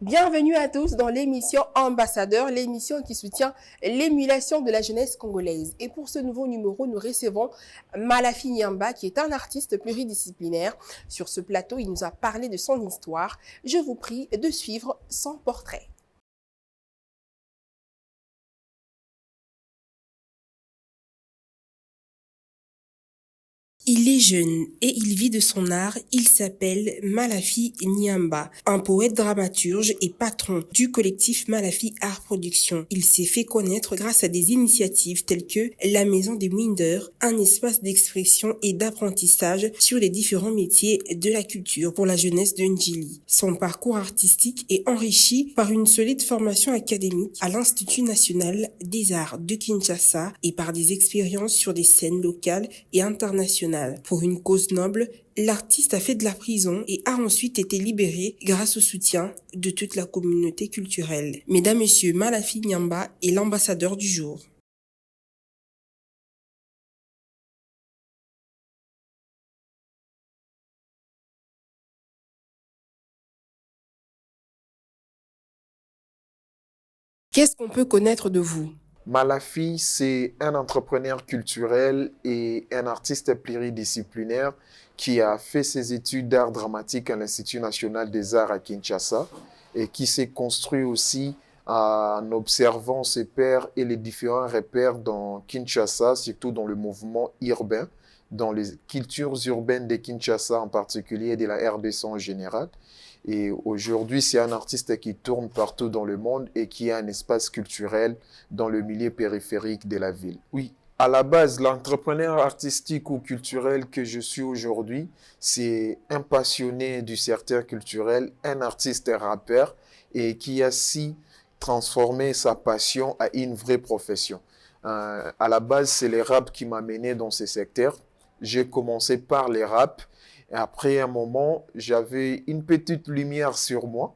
Bienvenue à tous dans l'émission Ambassadeur, l'émission qui soutient l'émulation de la jeunesse congolaise. Et pour ce nouveau numéro, nous recevons Malafi Niamba, qui est un artiste pluridisciplinaire. Sur ce plateau, il nous a parlé de son histoire. Je vous prie de suivre son portrait. Il est jeune et il vit de son art. Il s'appelle Malafi Niamba, un poète dramaturge et patron du collectif Malafi Art Production. Il s'est fait connaître grâce à des initiatives telles que la Maison des Winder, un espace d'expression et d'apprentissage sur les différents métiers de la culture pour la jeunesse de Njili. Son parcours artistique est enrichi par une solide formation académique à l'Institut national des arts de Kinshasa et par des expériences sur des scènes locales et internationales. Pour une cause noble, l'artiste a fait de la prison et a ensuite été libéré grâce au soutien de toute la communauté culturelle. Mesdames, Messieurs, Malafi Niamba est l'ambassadeur du jour. Qu'est-ce qu'on peut connaître de vous? Malafi, c'est un entrepreneur culturel et un artiste pluridisciplinaire qui a fait ses études d'art dramatique à l'Institut national des arts à Kinshasa et qui s'est construit aussi en observant ses pairs et les différents repères dans Kinshasa, surtout dans le mouvement urbain, dans les cultures urbaines de Kinshasa en particulier et de la RDC en général. Et aujourd'hui, c'est un artiste qui tourne partout dans le monde et qui a un espace culturel dans le milieu périphérique de la ville. Oui, à la base, l'entrepreneur artistique ou culturel que je suis aujourd'hui, c'est un passionné du secteur culturel, un artiste rappeur et qui a si transformé sa passion à une vraie profession. À la base, c'est le rap qui m'a mené dans ce secteur. J'ai commencé par les rap. Et après un moment, j'avais une petite lumière sur moi.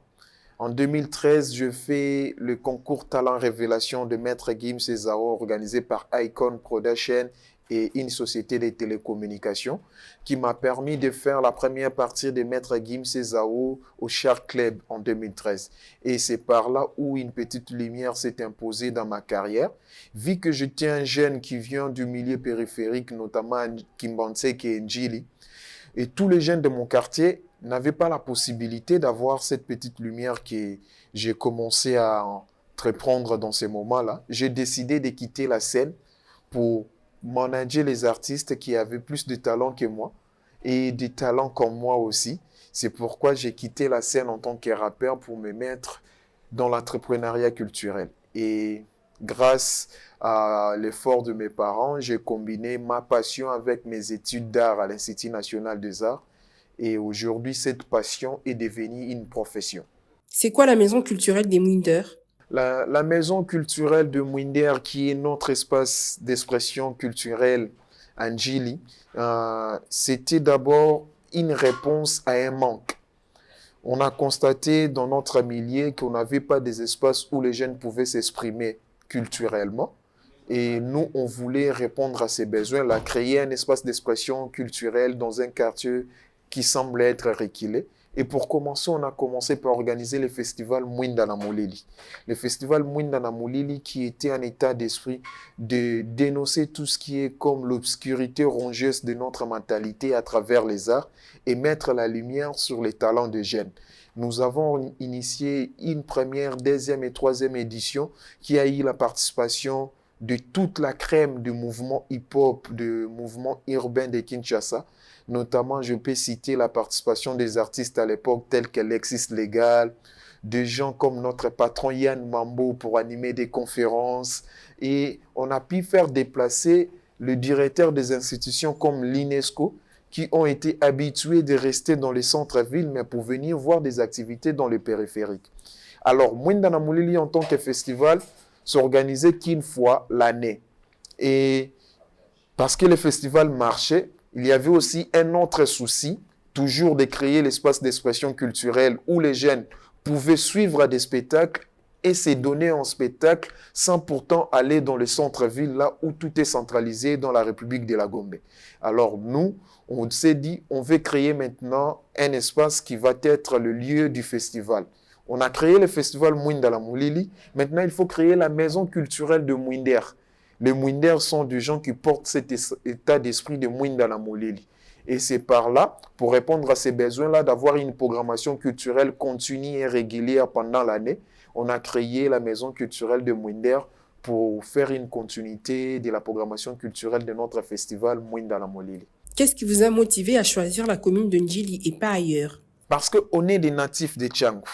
En 2013, je fais le concours Talent Révélation de Maître Gims Ezao organisé par Icon Production et une société de télécommunications qui m'a permis de faire la première partie de Maître Gims Ezao au Shark Club en 2013. Et c'est par là où une petite lumière s'est imposée dans ma carrière. Vu que j'étais un jeune qui vient du milieu périphérique, notamment à Kimbanseke et Njili, et tous les jeunes de mon quartier n'avaient pas la possibilité d'avoir cette petite lumière que j'ai commencé à entreprendre dans ces moments-là. J'ai décidé de quitter la scène pour manager les artistes qui avaient plus de talent que moi et des talents comme moi aussi. C'est pourquoi j'ai quitté la scène en tant que rappeur pour me mettre dans l'entrepreneuriat culturel. Et grâce à l'effort de mes parents, j'ai combiné ma passion avec mes études d'art à l'Institut national des arts. Et aujourd'hui, cette passion est devenue une profession. C'est quoi la maison culturelle des Winder? La maison culturelle de Mwinder, qui est notre espace d'expression culturelle à Njili, c'était d'abord une réponse à un manque. On a constaté dans notre milieu qu'on n'avait pas des espaces où les jeunes pouvaient s'exprimer culturellement. Et nous, on voulait répondre à ces besoins-là, créer un espace d'expression culturelle dans un quartier qui semble être reculé. Et pour commencer, on a commencé par organiser le festival Mwinda na Molili. Le festival Mwinda na Molili qui était un état d'esprit de dénoncer tout ce qui est comme l'obscurité rongeuse de notre mentalité à travers les arts et mettre la lumière sur les talents des jeunes. Nous avons initié une première, deuxième et troisième édition qui a eu la participation de toute la crème du mouvement hip-hop, du mouvement urbain de Kinshasa. Notamment, je peux citer la participation des artistes à l'époque tels qu'Alexis Légal, de gens comme notre patron Yann Mambo pour animer des conférences. Et on a pu faire déplacer le directeur des institutions comme l'UNESCO qui ont été habitués de rester dans les centres-villes mais pour venir voir des activités dans les périphériques. Alors, Mwinda na Molili en tant que festival s'organisait qu'une fois l'année. Et parce que le festival marchait, il y avait aussi un autre souci, toujours de créer l'espace d'expression culturelle où les jeunes pouvaient suivre des spectacles et se donner en spectacle sans pourtant aller dans le centre-ville, là où tout est centralisé dans la République de la Gombe. Alors nous, on s'est dit, on veut créer maintenant un espace qui va être le lieu du festival. On a créé le festival Mwindala Moulili. Maintenant, il faut créer la maison culturelle de Mwinder. Les Mwinder sont des gens qui portent cet état d'esprit de Mwindala Moulili. Et c'est par là, pour répondre à ces besoins-là, d'avoir une programmation culturelle continue et régulière pendant l'année. On a créé la maison culturelle de Mwinder pour faire une continuité de la programmation culturelle de notre festival Mwindala Moulili. Qu'est-ce qui vous a motivé à choisir la commune de Ndjili et pas ailleurs? Parce qu'on est des natifs de Tchangou.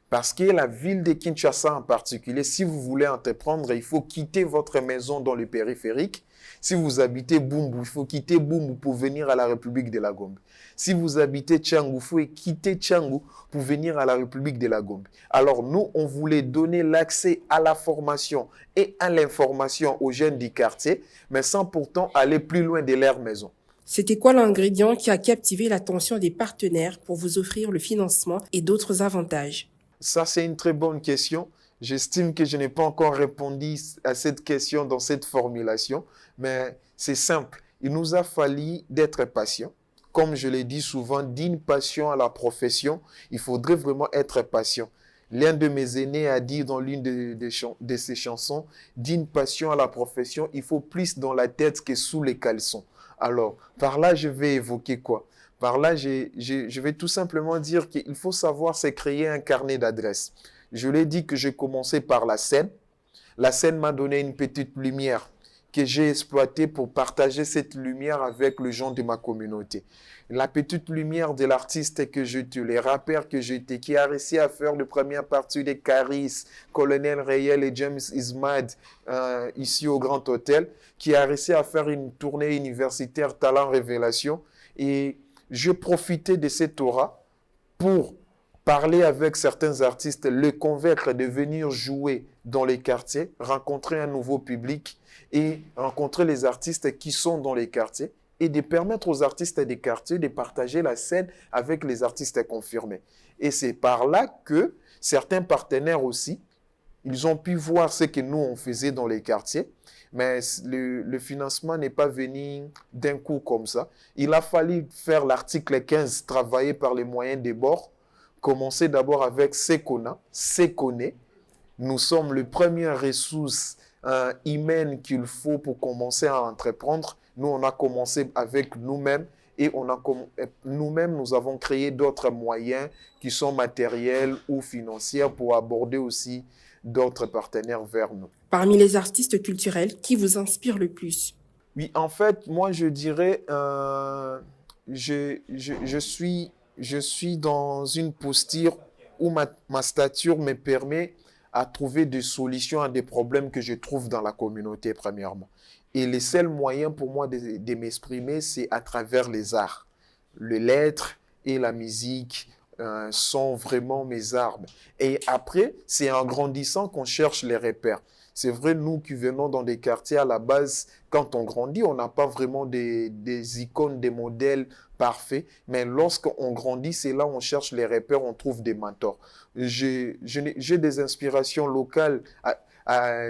Parce que la ville de Kinshasa en particulier, si vous voulez entreprendre, il faut quitter votre maison dans le périphérique. Si vous habitez Bumbu, il faut quitter Bumbu pour venir à la République de la Gombe. Si vous habitez Tchangou, il faut quitter Tchangou pour venir à la République de la Gombe. Alors nous, on voulait donner l'accès à la formation et à l'information aux jeunes du quartier, mais sans pourtant aller plus loin de leur maison. C'était quoi l'ingrédient qui a captivé l'attention des partenaires pour vous offrir le financement et d'autres avantages? Ça, c'est une très bonne question. J'estime que je n'ai pas encore répondu à cette question dans cette formulation, mais c'est simple. Il nous a fallu d'être patient. Comme je l'ai dit souvent, d'une passion à la profession, il faudrait vraiment être patient. L'un de mes aînés a dit dans l'une de ses chansons, d'une passion à la profession, il faut plus dans la tête que sous les caleçons. Alors, par là, je vais évoquer quoi? Par là, je vais tout simplement dire qu'il faut savoir c'est créer un carnet d'adresses. Je l'ai dit que j'ai commencé par la scène. La scène m'a donné une petite lumière que j'ai exploitée pour partager cette lumière avec les gens de ma communauté. La petite lumière de l'artiste que j'étais, les rappeurs que j'étais, qui a réussi à faire la première partie des Caris, Colonel Rayel et James Ismad, ici au Grand Hôtel, qui a réussi à faire une tournée universitaire Talent Révélation. Et je profitais de cette aura pour parler avec certains artistes, les convaincre de venir jouer dans les quartiers, rencontrer un nouveau public et rencontrer les artistes qui sont dans les quartiers et de permettre aux artistes des quartiers de partager la scène avec les artistes confirmés. Et c'est par là que certains partenaires aussi, ils ont pu voir ce que nous, on faisait dans les quartiers, mais le financement n'est pas venu d'un coup comme ça. Il a fallu faire l'article 15, travailler par les moyens des bords, commencer d'abord avec Sekona, Sekone. Nous sommes les premières ressources humaines qu'il faut pour commencer à entreprendre. Nous, on a commencé avec nous-mêmes et nous-mêmes, nous avons créé d'autres moyens qui sont matériels ou financiers pour aborder aussi d'autres partenaires vers nous. Parmi les artistes culturels, qui vous inspire le plus? Oui, en fait, moi, je dirais, je suis dans une posture où ma stature me permet à trouver des solutions à des problèmes que je trouve dans la communauté, premièrement. Et le seul moyen pour moi de m'exprimer, c'est à travers les arts. Les lettres et la musique sont vraiment mes armes. Et après, c'est en grandissant qu'on cherche les repères. C'est vrai, nous qui venons dans des quartiers à la base, quand on grandit, on n'a pas vraiment des icônes, des modèles parfaits. Mais lorsqu'on grandit, c'est là où on cherche les repères, on trouve des mentors. J'ai des inspirations locales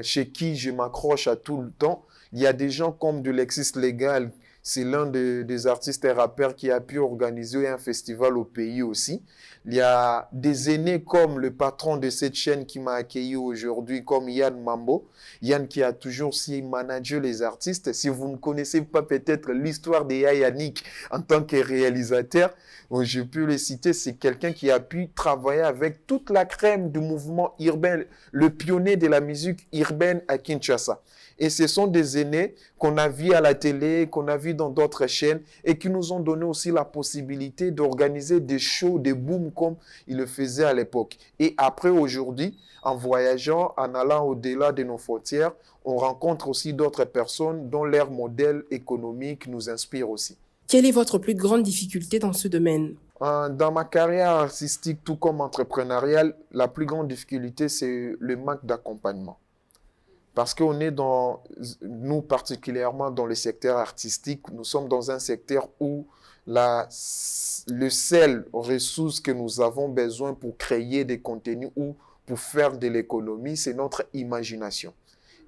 chez qui je m'accroche à tout le temps. Il y a des gens comme de Lexis Légal, c'est l'un des artistes et rappeurs qui a pu organiser un festival au pays aussi. Il y a des aînés comme le patron de cette chaîne qui m'a accueilli aujourd'hui, comme Yann Mambo. Yann qui a toujours aussi managé les artistes. Si vous ne connaissez pas peut-être l'histoire de Yannick en tant que réalisateur, je peux le citer, c'est quelqu'un qui a pu travailler avec toute la crème du mouvement urbain, le pionnier de la musique urbaine à Kinshasa. Et ce sont des aînés qu'on a vus à la télé, qu'on a vus dans d'autres chaînes et qui nous ont donné aussi la possibilité d'organiser des shows, des booms comme ils le faisaient à l'époque. Et après, aujourd'hui, en voyageant, en allant au-delà de nos frontières, on rencontre aussi d'autres personnes dont leur modèle économique nous inspire aussi. Quelle est votre plus grande difficulté dans ce domaine? Dans ma carrière artistique, tout comme entrepreneuriale, la plus grande difficulté, c'est le manque d'accompagnement. Parce qu'on est nous particulièrement dans le secteur artistique, nous sommes dans un secteur où le seul ressource que nous avons besoin pour créer des contenus ou pour faire de l'économie, c'est notre imagination.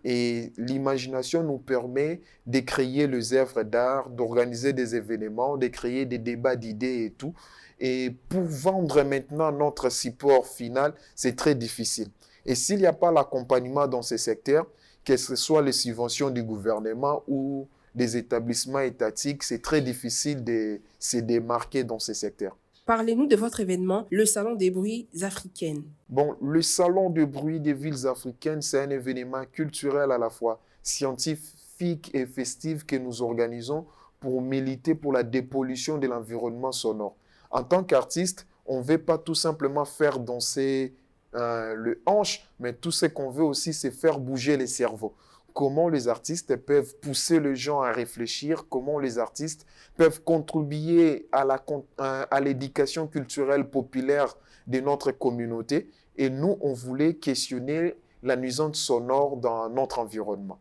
Et l'imagination nous permet de créer les œuvres d'art, d'organiser des événements, de créer des débats d'idées et tout. Et pour vendre maintenant notre support final, c'est très difficile. Et s'il n'y a pas l'accompagnement dans ces secteurs, que ce soit les subventions du gouvernement ou des établissements étatiques, c'est très difficile de se démarquer dans ces secteurs. Parlez-nous de votre événement, le Salon des bruits africaines. Bon, le Salon de bruit des villes africaines, c'est un événement culturel à la fois scientifique et festif que nous organisons pour militer pour la dépollution de l'environnement sonore. En tant qu'artiste, on ne veut pas tout simplement faire danser le hanche, mais tout ce qu'on veut aussi, c'est faire bouger les cerveaux. Comment les artistes peuvent pousser les gens à réfléchir, comment les artistes peuvent contribuer à l'éducation culturelle populaire de notre communauté. Et nous, on voulait questionner la nuisance sonore dans notre environnement.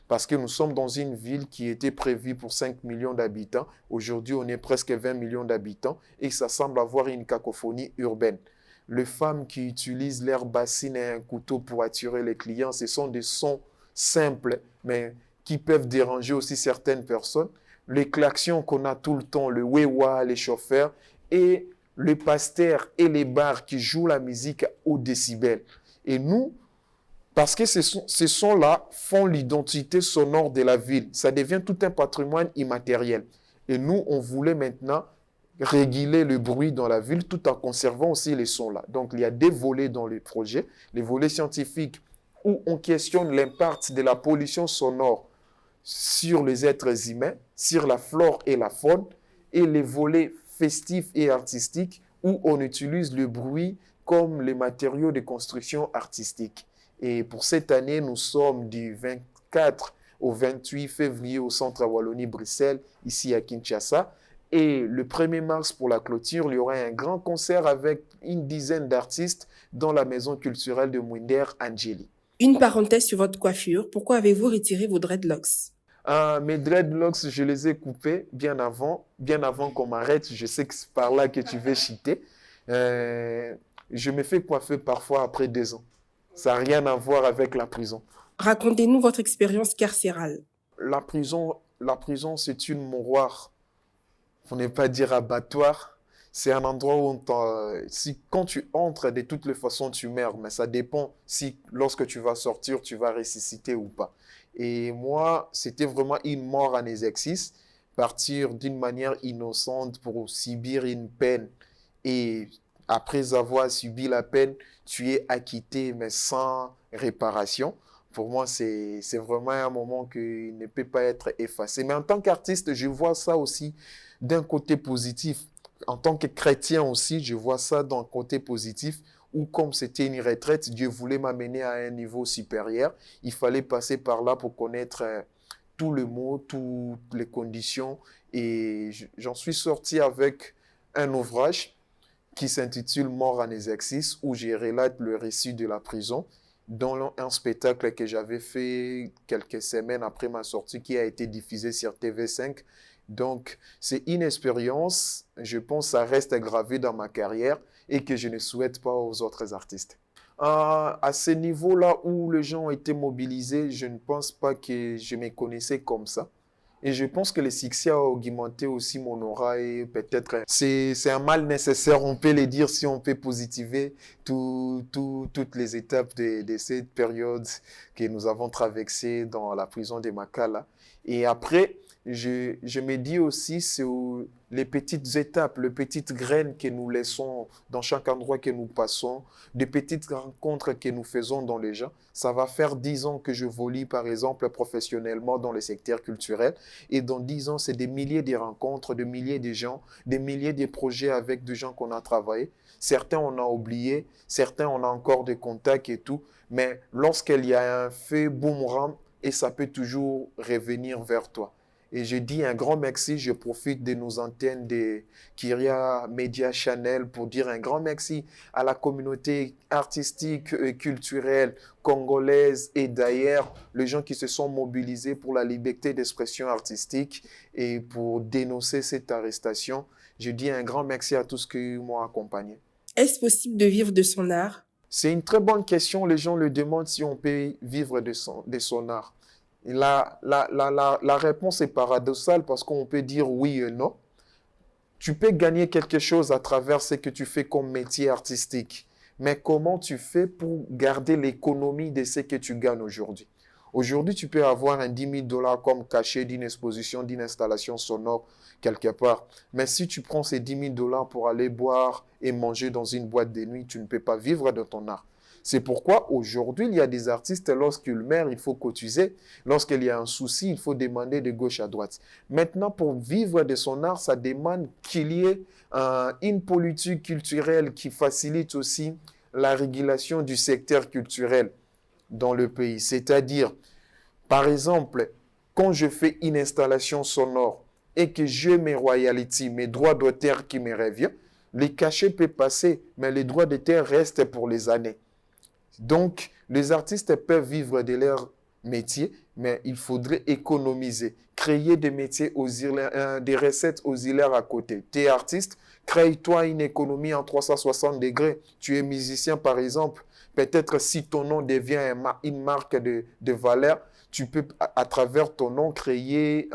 Parce que nous sommes dans une ville qui était prévue pour 5 millions d'habitants. Aujourd'hui, on est presque 20 millions d'habitants et ça semble avoir une cacophonie urbaine. Les femmes qui utilisent leur bassine et un couteau pour attirer les clients, ce sont des sons simples, mais qui peuvent déranger aussi certaines personnes. Les klaxons qu'on a tout le temps, le wewa, les chauffeurs, et les pasteurs et les bars qui jouent la musique au décibel. Et nous, parce que ces sons-là font l'identité sonore de la ville. Ça devient tout un patrimoine immatériel. Et nous, on voulait maintenant réguler le bruit dans la ville tout en conservant aussi les sons-là. Donc, il y a des volets dans le projet. Les volets scientifiques où on questionne l'impact de la pollution sonore sur les êtres humains, sur la flore et la faune, et les volets festifs et artistiques où on utilise le bruit comme les matériaux de construction artistique. Et pour cette année, nous sommes du 24 au 28 février au Centre Wallonie-Bruxelles, ici à Kinshasa. Et le 1er mars, pour la clôture, il y aura un grand concert avec une dizaine d'artistes dans la maison culturelle de Mwinder, Angeli. Une parenthèse sur votre coiffure. Pourquoi avez-vous retiré vos dreadlocks? Mes dreadlocks, je les ai coupés bien avant qu'on m'arrête. Je sais que c'est par là que tu veux cheater. Je me fais coiffer parfois après 2 ans. Ça n'a rien à voir avec la prison. Racontez-nous votre expérience carcérale. La prison, c'est une mouroir. Pour ne pas dire abattoir. C'est un endroit où quand tu entres, de toutes les façons, tu meurs. Mais ça dépend si lorsque tu vas sortir, tu vas ressusciter ou pas. Et moi, c'était vraiment une mort en exercice. Partir d'une manière innocente pour subir une peine. Et après avoir subi la peine, tu es acquitté, mais sans réparation. Pour moi, c'est vraiment un moment qui ne peut pas être effacé. Mais en tant qu'artiste, je vois ça aussi d'un côté positif. En tant que chrétien aussi, je vois ça d'un côté positif où comme c'était une retraite, Dieu voulait m'amener à un niveau supérieur. Il fallait passer par là pour connaître tout le mot, toutes les conditions. Et j'en suis sorti avec un ouvrage qui s'intitule Mort en exercice, où je relate le récit de la prison, dans un spectacle que j'avais fait quelques semaines après ma sortie, qui a été diffusé sur TV5. Donc, c'est une expérience, je pense, ça reste gravé dans ma carrière et que je ne souhaite pas aux autres artistes. À ce niveau-là où les gens ont été mobilisés, je ne pense pas que je me connaissais comme ça. Et je pense que le succès a augmenté aussi mon aura et peut-être c'est un mal nécessaire, on peut le dire, si on peut positiver toutes les étapes de cette période que nous avons traversée dans la prison de Makala. Et après, je me dis aussi, c'est les petites étapes, les petites graines que nous laissons dans chaque endroit que nous passons, des petites rencontres que nous faisons dans les gens. Ça va faire 10 ans que je volie, par exemple, professionnellement dans le secteur culturel. Et dans 10 ans, c'est des milliers de rencontres, des milliers de gens, des milliers de projets avec des gens qu'on a travaillé. Certains, on a oublié, certains, on a encore des contacts et tout. Mais lorsqu'il y a un fait boomerang, et ça peut toujours revenir vers toi. Et je dis un grand merci, je profite de nos antennes de Kyria Media Channel pour dire un grand merci à la communauté artistique et culturelle congolaise et d'ailleurs, les gens qui se sont mobilisés pour la liberté d'expression artistique et pour dénoncer cette arrestation. Je dis un grand merci à tous qui m'ont accompagné. Est-ce possible de vivre de son art? C'est une très bonne question. Les gens le demandent si on peut vivre de son art. Et la réponse est paradoxale parce qu'on peut dire oui et non. Tu peux gagner quelque chose à travers ce que tu fais comme métier artistique. Mais comment tu fais pour garder l'économie de ce que tu gagnes aujourd'hui? Aujourd'hui, tu peux avoir un 10 000 dollars comme cachet d'une exposition, d'une installation sonore quelque part. Mais si tu prends ces 10 000 dollars pour aller boire et manger dans une boîte de nuit, tu ne peux pas vivre de ton art. C'est pourquoi aujourd'hui, il y a des artistes, lorsqu'ils meurent, il faut cotiser. Lorsqu'il y a un souci, il faut demander de gauche à droite. Maintenant, pour vivre de son art, ça demande qu'il y ait une politique culturelle qui facilite aussi la régulation du secteur culturel dans le pays. C'est-à-dire, par exemple, quand je fais une installation sonore et que j'ai mes royalties, mes droits d'auteur qui me reviennent, les cachets peuvent passer, mais les droits d'auteur restent pour les années. Donc, les artistes peuvent vivre de leur métier, mais il faudrait économiser, créer des métiers auxiliaires, des recettes auxiliaires à côté. Tu es artiste, crée-toi une économie en 360 degrés. Tu es musicien, par exemple. Peut-être si ton nom devient une marque de valeur, tu peux, à travers ton nom, créer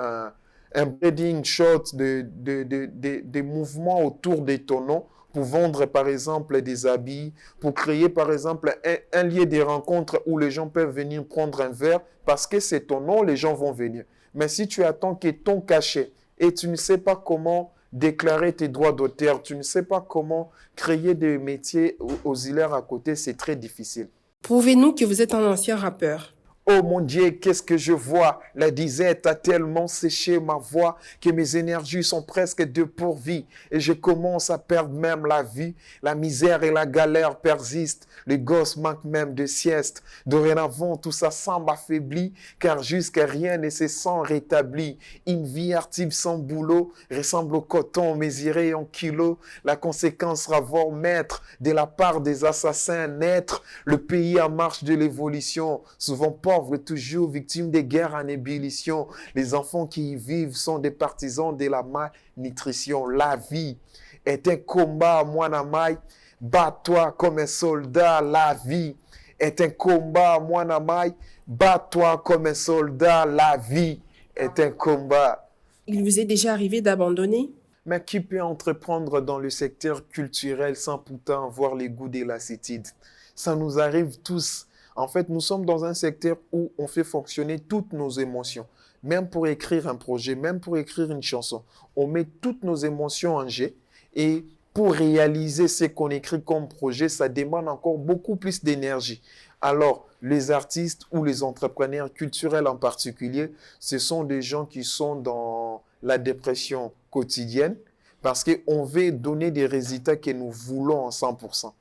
un branding shot de mouvements autour de ton nom pour vendre, par exemple, des habits, pour créer, par exemple, un lieu de rencontre où les gens peuvent venir prendre un verre parce que c'est ton nom, les gens vont venir. Mais si tu attends que ton cachet et tu ne sais pas comment déclarer tes droits d'auteur, tu ne sais pas comment créer des métiers auxiliaires à côté, c'est très difficile. Prouvez-nous que vous êtes un ancien rappeur. Oh mon Dieu, qu'est-ce que je vois? La disette a tellement séché ma voix que mes énergies sont presque dépourvues et je commence à perdre même la vie. La misère et la galère persistent. Les gosses manquent même de sieste. Dorénavant, tout ça semble affaibli car jusqu'à rien ne se sent rétabli. Une vie artiste sans boulot ressemble au coton mesuré en kilos. La conséquence sera voir maître de la part des assassins naître. Le pays en marche de l'évolution, souvent pauvres, toujours victimes des guerres en ébullition. Les enfants qui y vivent sont des partisans de la malnutrition. La vie est un combat, Mwanamai. Bats-toi comme un soldat. La vie est un combat, Mwanamai. Bats-toi comme un soldat. La vie est un combat. Il vous est déjà arrivé d'abandonner? Mais qui peut entreprendre dans le secteur culturel sans pourtant avoir les goûts de lassitude? Ça nous arrive tous. En fait, nous sommes dans un secteur où on fait fonctionner toutes nos émotions. Même pour écrire un projet, même pour écrire une chanson, on met toutes nos émotions en jeu. Et pour réaliser ce qu'on écrit comme projet, ça demande encore beaucoup plus d'énergie. Alors, les artistes ou les entrepreneurs culturels en particulier, ce sont des gens qui sont dans la dépression quotidienne parce qu'on veut donner des résultats que nous voulons en 100%.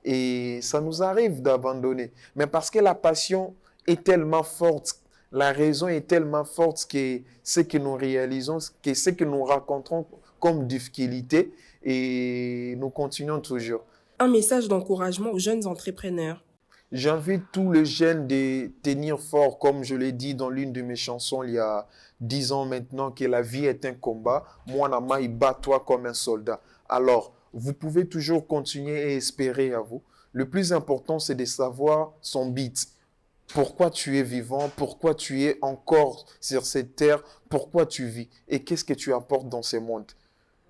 Et ça nous arrive d'abandonner. Mais parce que la passion est tellement forte, la raison est tellement forte que ce que nous réalisons, que ce que nous racontons comme difficulté, et nous continuons toujours. Un message d'encouragement aux jeunes entrepreneurs. J'invite tous les jeunes de tenir fort, comme je l'ai dit dans l'une de mes chansons il y a 10 ans maintenant, que la vie est un combat. Mwanamai, bats-toi comme un soldat. Alors, vous pouvez toujours continuer et espérer à vous. Le plus important, c'est de savoir son but. Pourquoi tu es vivant, pourquoi tu es encore sur cette terre, pourquoi tu vis et qu'est-ce que tu apportes dans ce monde.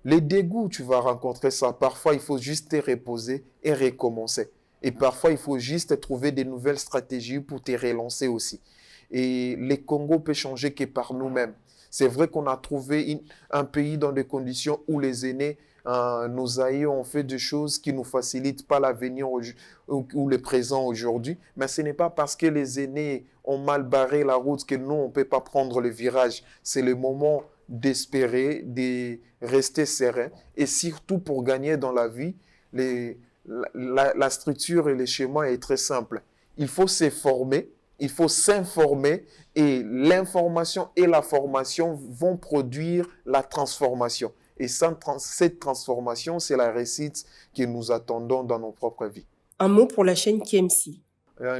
Les dégoûts, tu vas rencontrer ça. Parfois, il faut juste te reposer et recommencer. Et parfois, il faut juste trouver de nouvelles stratégies pour te relancer aussi. Et les Congo peut changer que par nous-mêmes. C'est vrai qu'on a trouvé un pays dans des conditions où les aînés, nos aïeux ont fait des choses qui ne nous facilitent pas l'avenir ou le présent aujourd'hui. Mais ce n'est pas parce que les aînés ont mal barré la route que nous, on ne peut pas prendre le virage. C'est le moment d'espérer, de rester serein. Et surtout pour gagner dans la vie, la structure et les schémas est très simple. Il faut se former, il faut s'informer et l'information et la formation vont produire la transformation. Et cette transformation, c'est la réussite que nous attendons dans nos propres vies. Un mot pour la chaîne KMC.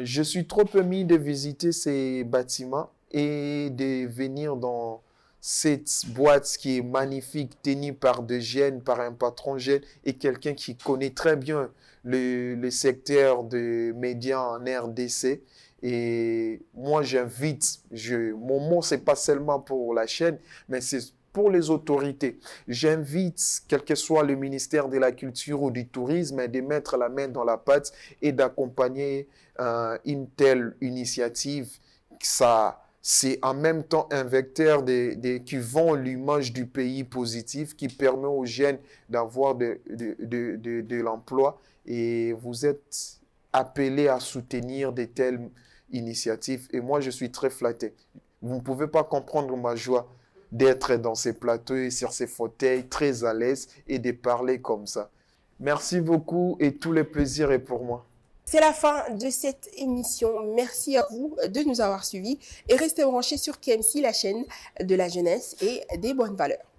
Je suis trop ému de visiter ces bâtiments et de venir dans cette boîte qui est magnifique, tenue par des jeunes, par un patron jeune et quelqu'un qui connaît très bien le secteur des médias en RDC. Et moi, j'invite, mon mot, c'est pas seulement pour la chaîne, mais c'est pour les autorités. J'invite, quel que soit le ministère de la Culture ou du Tourisme, de mettre la main dans la pâte et d'accompagner une telle initiative. Ça, c'est en même temps un vecteur qui vend l'image du pays positif, qui permet aux jeunes d'avoir de l'emploi. Et vous êtes appelés à soutenir de telles initiatives. Et moi, je suis très flatté. Vous ne pouvez pas comprendre ma joie d'être dans ces plateaux et sur ces fauteuils, très à l'aise et de parler comme ça. Merci beaucoup et tout le plaisir est pour moi. C'est la fin de cette émission. Merci à vous de nous avoir suivis et restez branchés sur KMC, la chaîne de la jeunesse et des bonnes valeurs.